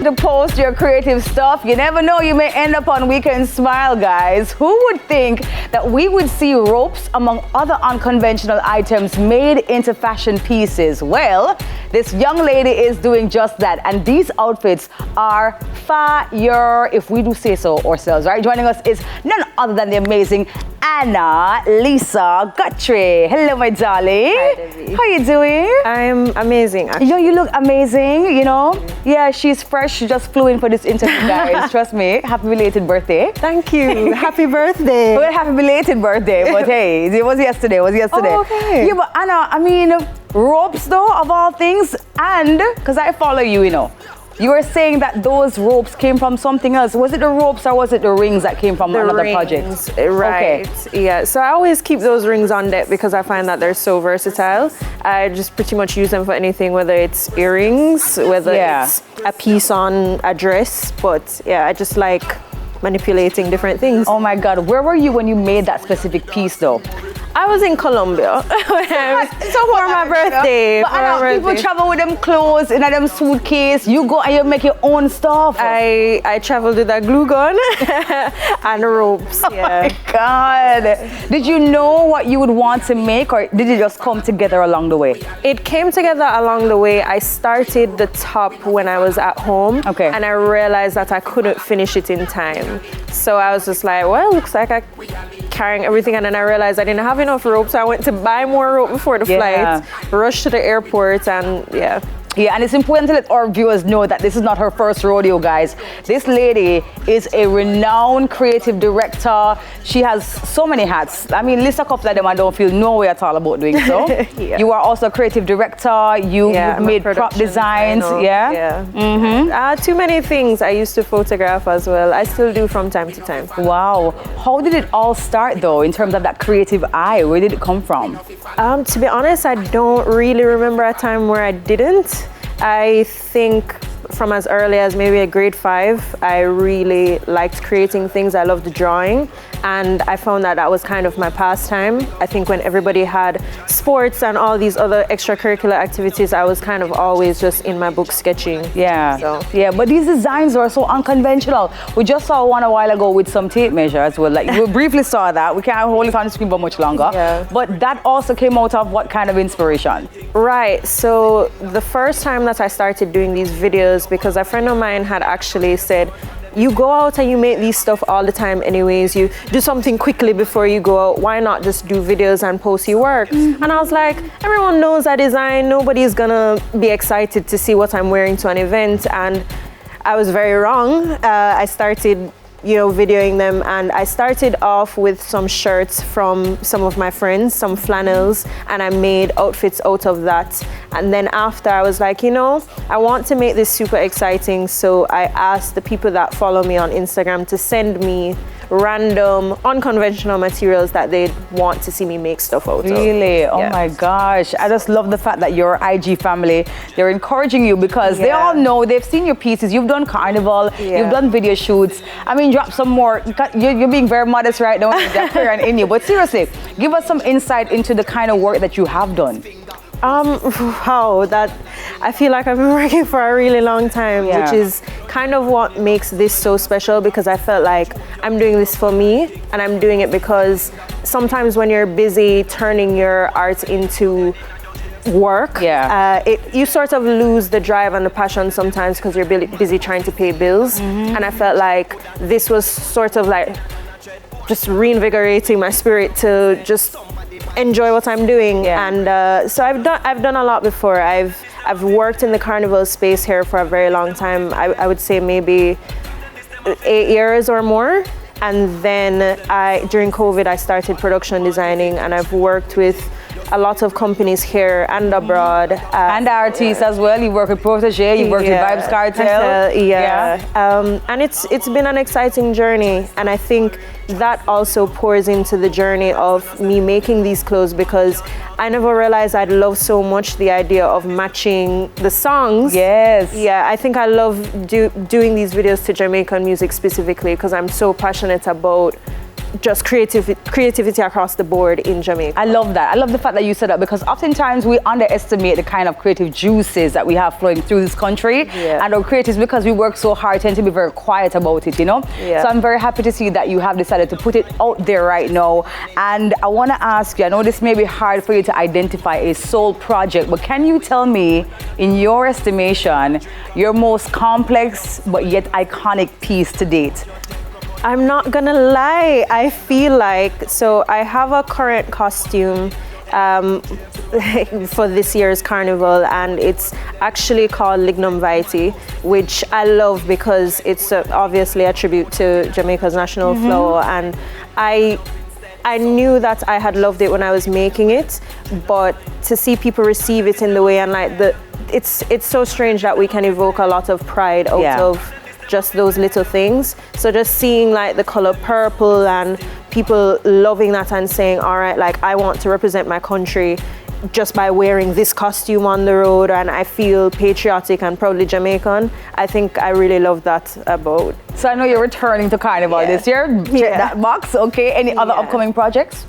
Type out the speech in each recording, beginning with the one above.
to post your creative stuff. You never know, you may end up on Weekend Smile, guys. Who would think that we would see ropes among other unconventional items made into fashion pieces? Well, this young lady is doing just that, and these outfits are fire, if we do say so ourselves, right? Joining us is none other than the amazing Annaixe Guthrie. Hello, my darling. Hi, Debbie. How you doing? I'm amazing, actually. Yo, you look amazing, you know? Yeah, she's fresh. She just flew in for this interview, guys. Trust me. Happy belated birthday. Thank you. Happy birthday. Well, happy belated birthday, but hey, it was yesterday. Oh, okay. Yeah, but Anna, I mean, ropes though, of all things, and because I follow you, you know. You were saying that those ropes came from something else. Was it the ropes or was it the rings that came from another project? Right. Okay. Yeah. So I always keep those rings on deck because I find that they're so versatile. I just pretty much use them for anything, whether it's earrings, whether it's a piece on a dress. But yeah, I just like manipulating different things. Oh my God. Where were you when you made that specific piece though? I was in Colombia for my birthday. But people travel with them clothes in them suitcase. You go and you make your own stuff. I traveled with a glue gun and ropes. Oh my God. Did you know what you would want to make, or did it just come together along the way? It came together along the way. I started the top when I was at home. Okay. And I realized that I couldn't finish it in time. So I was just like, well, looks like I'm carrying everything, and then I realized I didn't have enough rope, so I went to buy more rope before the flight, rushed to the airport, and Yeah, and it's important to let our viewers know that this is not her first rodeo, guys. This lady is a renowned creative director. She has so many hats. I mean, list a couple of them, I don't feel no way at all about doing so. You are also a creative director. You've made prop designs. Too many things. I used to photograph as well. I still do from time to time. Wow. How did it all start, though, in terms of that creative eye? Where did it come from? To be honest, I don't really remember a time where I didn't. I think from as early as maybe a grade 5, I really liked creating things. I loved drawing, and I found that that was kind of my pastime. I think when everybody had sports and all these other extracurricular activities, I was kind of always just in my book sketching. Yeah, but these designs are so unconventional. We just saw one a while ago with some tape measure as well. Like, we briefly saw that. We can't hold it on the screen for much longer. But that also came out of what kind of inspiration? Right, so the first time that I started doing these videos, because a friend of mine had actually said, you go out and you make these stuff all the time anyways, you do something quickly before you go out, why not just do videos and post your work? And I was like, everyone knows I design, nobody's gonna be excited to see what I'm wearing to an event. And I was very wrong. I started videoing them, and I started off with some shirts from some of my friends, some flannels, and I made outfits out of that. And then after, I was like, I want to make this super exciting, so I asked the people that follow me on Instagram to send me random unconventional materials that they'd want to see me make stuff out of. Really? Oh my gosh. I just love the fact that your IG family, they're encouraging you, because they all know, they've seen your pieces. You've done carnival, you've done video shoots. I mean, drop some more. You're being very modest right now with that career in you. But seriously, give us some insight into the kind of work that you have done. I feel like I've been working for a really long time, which is kind of what makes this so special, because I felt like I'm doing this for me, and I'm doing it because sometimes when you're busy turning your art into work, you sort of lose the drive and the passion sometimes because you're busy trying to pay bills. And I felt like this was sort of like just reinvigorating my spirit to just enjoy what I'm doing. And so I've done a lot before. I've worked in the carnival space here for a very long time. I would say maybe 8 years or more. And then during COVID, I started production designing, and I've worked with a lot of companies here and abroad. And artists as well. You work with Protégé, you work with Vibes Cartel. And it's been an exciting journey. And I think that also pours into the journey of me making these clothes, because I never realized I'd love so much the idea of matching the songs. Yeah, I think I love doing these videos to Jamaican music specifically, because I'm so passionate about just creativity across the board in Jamaica. I love that. I love the fact that you said that, because oftentimes we underestimate the kind of creative juices that we have flowing through this country. Yeah. And our creatives, because we work so hard, tend to be very quiet about it, you know? Yeah. So I'm very happy to see that you have decided to put it out there right now. And I want to ask you, I know this may be hard for you to identify a soul project, but can you tell me, in your estimation, your most complex but yet iconic piece to date? I'm not gonna lie, I feel like, so I have a current costume for this year's carnival, and it's actually called Lignum Vitae, which I love because it's obviously a tribute to Jamaica's national flower, and I knew that I had loved it when I was making it, but to see people receive it in the way, and like it's so strange that we can evoke a lot of pride out of just those little things. So just seeing like the color purple and people loving that and saying, all right, like I want to represent my country just by wearing this costume on the road, and I feel patriotic and proudly Jamaican. I think I really love that about. So I know you're returning to Carnival this year. Check that box. Okay. Any other upcoming projects?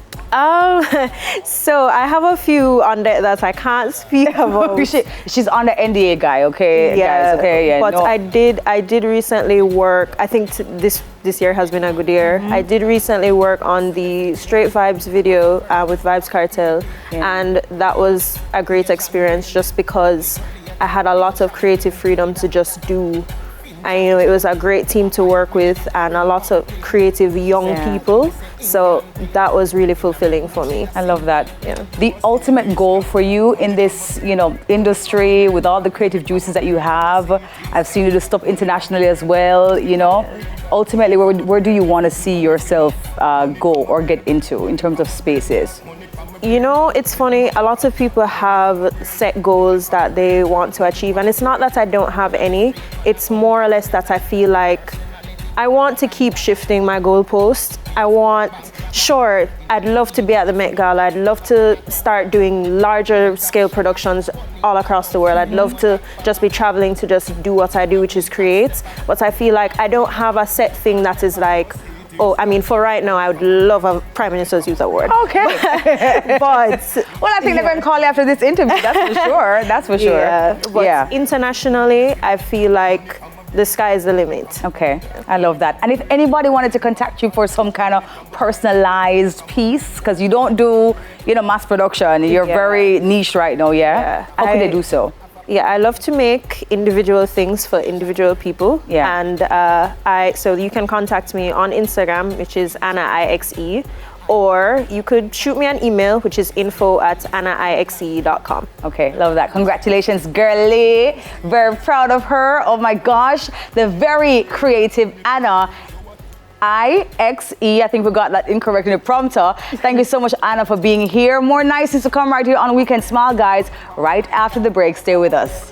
So I have a few on deck that I can't speak about. She's on the NDA guy, okay? Yeah, guys, okay, yeah. But no. I did recently work. I think this year has been a good year. I did recently work on the Straight Vibes video with Vibes Cartel, and that was a great experience just because I had a lot of creative freedom to just do. And, you know, it was a great team to work with and a lot of creative young people. So that was really fulfilling for me. I love that. Yeah. The ultimate goal for you in this, you know, industry with all the creative juices that you have, I've seen you do stuff internationally as well, you know. Ultimately, where do you want to see yourself go or get into in terms of spaces? You know, it's funny, a lot of people have set goals that they want to achieve, and it's not that I don't have any, it's more or less that I feel like I want to keep shifting my goalpost. Sure, I'd love to be at the Met Gala, I'd love to start doing larger scale productions all across the world, I'd love to just be traveling to just do what I do, which is create, but I feel like I don't have a set thing that is like, oh, I mean, for right now, I would love a Prime Minister's Youth Award. Okay. But well, I think they're going to call you after this interview, that's for sure. That's for sure. Yeah. But internationally, I feel like the sky is the limit. Okay, I love that. And if anybody wanted to contact you for some kind of personalized piece, because you don't do, you know, mass production, you're very niche right now, How can they do so? Yeah, I love to make individual things for individual people. Yeah. And so you can contact me on Instagram, which is Annaixe, or you could shoot me an email, which is info@annaixe.com. Okay, love that. Congratulations, girlie. Very proud of her. Oh my gosh, the very creative Anna. Ixe, I think we got that incorrect in the prompter. Thank you so much, Anna, for being here. More nices to come right here on Weekend Smile, guys, right after the break. Stay with us.